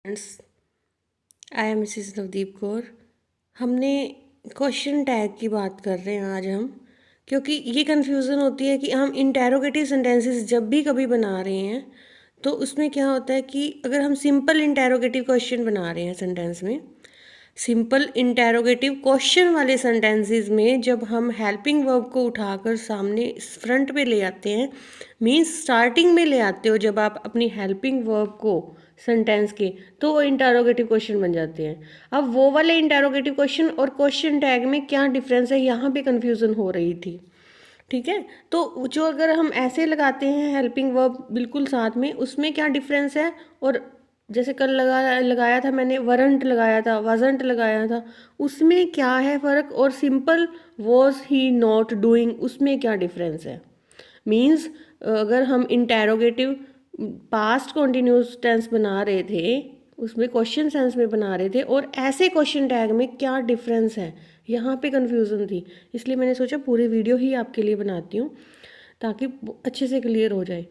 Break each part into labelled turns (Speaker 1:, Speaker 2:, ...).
Speaker 1: Friends, I am Mrs Navdeep Kaur. हमने question tag की बात कर रहे हैं आज हम, क्योंकि ये कन्फ्यूज़न होती है कि हम इंटेरोगेटिव सेंटेंसेस जब भी कभी बना रहे हैं तो उसमें क्या होता है कि अगर हम सिंपल इंटेरोगेटिव क्वेश्चन बना रहे हैं सेंटेंस में, सिंपल इंटेरोगेटिव क्वेश्चन वाले सेंटेंसेस में जब हम हेल्पिंग वर्ब को उठाकर सामने फ्रंट पे ले आते हैं, मीन्स स्टार्टिंग में ले आते हो जब आप अपनी हेल्पिंग वर्ब को सेंटेंस के, तो वो इंटेरोगेटिव क्वेश्चन बन जाते हैं। अब वो वाले इंटेरोगेटिव क्वेश्चन और क्वेश्चन टैग में क्या डिफरेंस है, यहाँ पे कन्फ्यूज़न हो रही थी। ठीक है, तो जो अगर हम ऐसे लगाते हैं हेल्पिंग वर्ब बिल्कुल साथ में, उसमें क्या डिफरेंस है। और जैसे कल लगाया था मैंने, वरंट लगाया था, वाजंट लगाया था, उसमें क्या है फ़र्क, और simple was he not doing उसमें क्या डिफरेंस है। मीन्स अगर हम इंटेरोगेटिव पास्ट कॉन्टिन्यूस टेंस बना रहे थे, उसमें क्वेश्चन सेंस में बना रहे थे, और ऐसे क्वेश्चन टैग में क्या डिफरेंस है, यहाँ पे कन्फ्यूज़न थी। इसलिए मैंने सोचा पूरी वीडियो ही आपके लिए बनाती हूँ ताकि अच्छे से क्लियर हो जाए।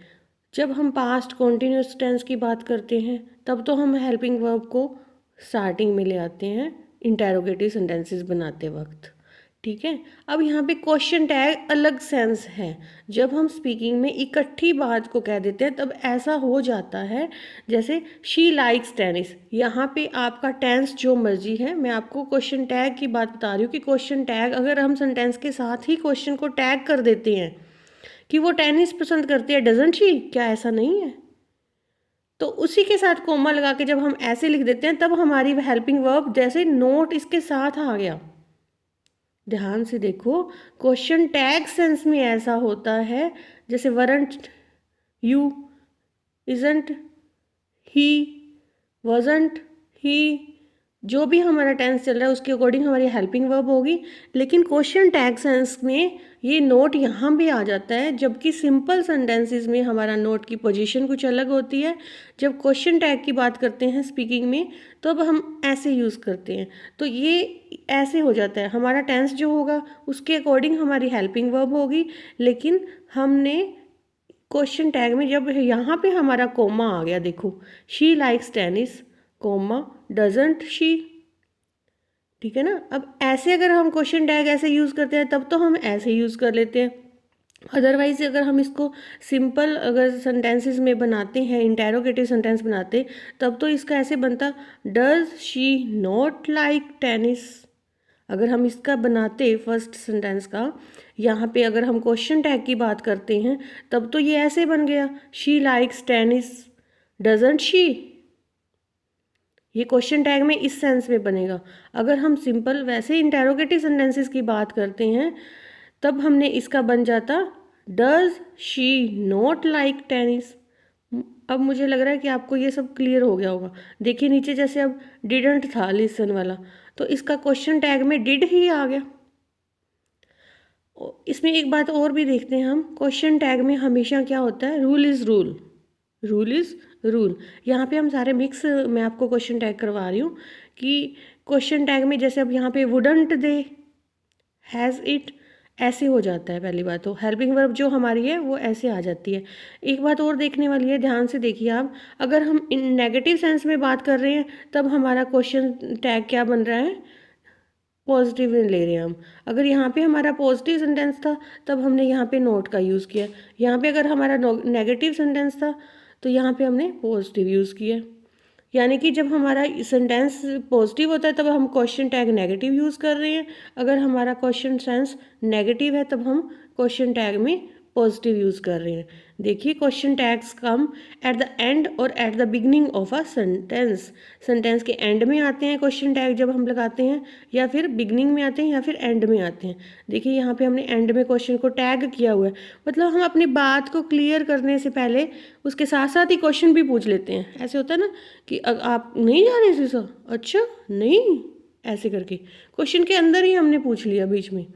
Speaker 1: जब हम पास्ट कॉन्टिन्यूस टेंस की बात करते हैं तब तो हम हेल्पिंग वर्ब को स्टार्टिंग में ले आते हैं इंटेरोगेटिव सेंटेंसेस बनाते वक्त। ठीक है, अब यहाँ पे क्वेश्चन टैग अलग सेंस है। जब हम स्पीकिंग में इकट्ठी बात को कह देते हैं तब ऐसा हो जाता है जैसे शी लाइक्स टेनिस। यहाँ पे आपका टेंस जो मर्जी है, मैं आपको क्वेश्चन टैग की बात बता रही हूँ कि क्वेश्चन टैग अगर हम सेंटेंस के साथ ही क्वेश्चन को टैग कर देते हैं कि वो टेनिस पसंद करती है, डजंट शी, क्या ऐसा नहीं है, तो उसी के साथ कोमा लगा के जब हम ऐसे लिख देते हैं तब हमारी हेल्पिंग वर्ब जैसे नोट इसके साथ आ गया। ध्यान से देखो, क्वेश्चन टैग सेंस में ऐसा होता है जैसे वरंट यू, इजंट ही, वजंट ही, जो भी हमारा टेंस चल रहा है उसके अकॉर्डिंग हमारी हेल्पिंग वर्ब होगी। लेकिन क्वेश्चन टैग सेंस में ये नोट यहाँ भी आ जाता है, जबकि सिंपल सेंटेंसेस में हमारा नोट की पोजीशन कुछ अलग होती है। जब क्वेश्चन टैग की बात करते हैं स्पीकिंग में तो अब हम ऐसे यूज़ करते हैं, तो ये ऐसे हो जाता है, हमारा टेंस जो होगा उसके अकॉर्डिंग हमारी हेल्पिंग वर्ब होगी। लेकिन हमने क्वेश्चन टैग में जब यहाँ पे हमारा कोमा आ गया, देखो, she likes tennis comma doesn't she. ठीक है ना, अब ऐसे अगर हम क्वेश्चन टैग ऐसे यूज़ करते हैं तब तो हम ऐसे यूज़ कर लेते हैं। अदरवाइज अगर हम इसको सिंपल अगर सेंटेंसेस में बनाते हैं, इंटेरोगेटिव सेंटेंस बनाते, तब तो इसका ऐसे बनता, does she not like tennis. अगर हम इसका बनाते फर्स्ट सेंटेंस का, यहाँ पे अगर हम क्वेश्चन टैग की बात करते हैं तब तो ये ऐसे बन गया, she likes tennis doesn't she. ये क्वेश्चन टैग में इस सेंस में बनेगा। अगर हम सिंपल वैसे इंटेरोगेटिव सेंटेंसेस की बात करते हैं तब हमने इसका बन जाता, does she not like tennis. अब मुझे लग रहा है कि आपको ये सब क्लियर हो गया होगा। देखिए नीचे जैसे अब डिडंट था लिसन वाला, तो इसका क्वेश्चन टैग में डिड ही आ गया। इसमें एक बात और भी देखते हैं हम, क्वेश्चन टैग में हमेशा क्या होता है, rule is rule, rule is rule. यहाँ पे हम सारे मिक्स मैं आपको क्वेश्चन टैग करवा रही हूँ कि क्वेश्चन टैग में जैसे अब यहाँ पे वुडंट दे, हैज़ इट, ऐसे हो जाता है। पहली बात तो हेल्पिंग वर्ब जो हमारी है वो ऐसे आ जाती है। एक बात और देखने वाली है, ध्यान से देखिए आप, अगर हम इन नेगेटिव सेंस में बात कर रहे हैं तब हमारा क्वेश्चन टैग क्या बन रहा है, पॉजिटिव में ले रहे हैं हम। अगर यहाँ पे हमारा पॉजिटिव सेंटेंस था तब हमने यहाँ पे नोट का यूज़ किया। यहाँ पे अगर हमारा नेगेटिव सेंटेंस था तो यहाँ पे हमने पॉजिटिव यूज़ किया। यानी कि जब हमारा सेंटेंस पॉजिटिव होता है तब हम क्वेश्चन टैग नेगेटिव यूज़ कर रहे हैं, अगर हमारा क्वेश्चन सेंस नेगेटिव है तब हम क्वेश्चन टैग में पॉजिटिव यूज़ कर रहे हैं। देखिए question tags come at the end और at the beginning of a sentence. Sentence के एंड में आते हैं क्वेश्चन टैग जब हम लगाते हैं, या फिर बिगनिंग में आते हैं, या फिर एंड में आते हैं। देखिए यहाँ पे हमने एंड में क्वेश्चन को टैग किया हुआ है, मतलब हम अपनी बात को क्लियर करने से पहले उसके साथ साथ ही क्वेश्चन भी पूछ लेते हैं। ऐसे होता है ना कि आप नहीं जा रहे थे सर, अच्छा नहीं, ऐसे करके क्वेश्चन के अंदर ही हमने पूछ लिया बीच में।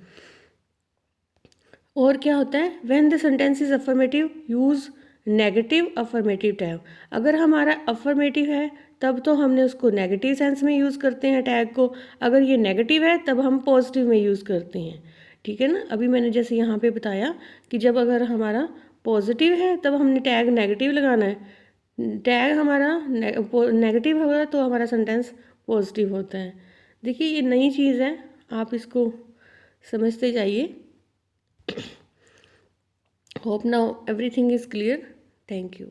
Speaker 1: और क्या होता है, when the sentence is affirmative use negative affirmative tag. अगर हमारा अफर्मेटिव है तब तो हमने उसको नेगेटिव सेंस में यूज़ करते हैं टैग को, अगर ये नेगेटिव है तब हम पॉजिटिव में यूज़ करते हैं। ठीक है ना, अभी मैंने जैसे यहाँ पे बताया कि जब अगर हमारा पॉजिटिव है तब हमने टैग नेगेटिव लगाना है, टैग हमारा नेगेटिव होगा तो हमारा सेंटेंस पॉजिटिव होता है। देखिए ये नई चीज़ है, आप इसको समझते जाइए। Hope now everything is clear. Thank you.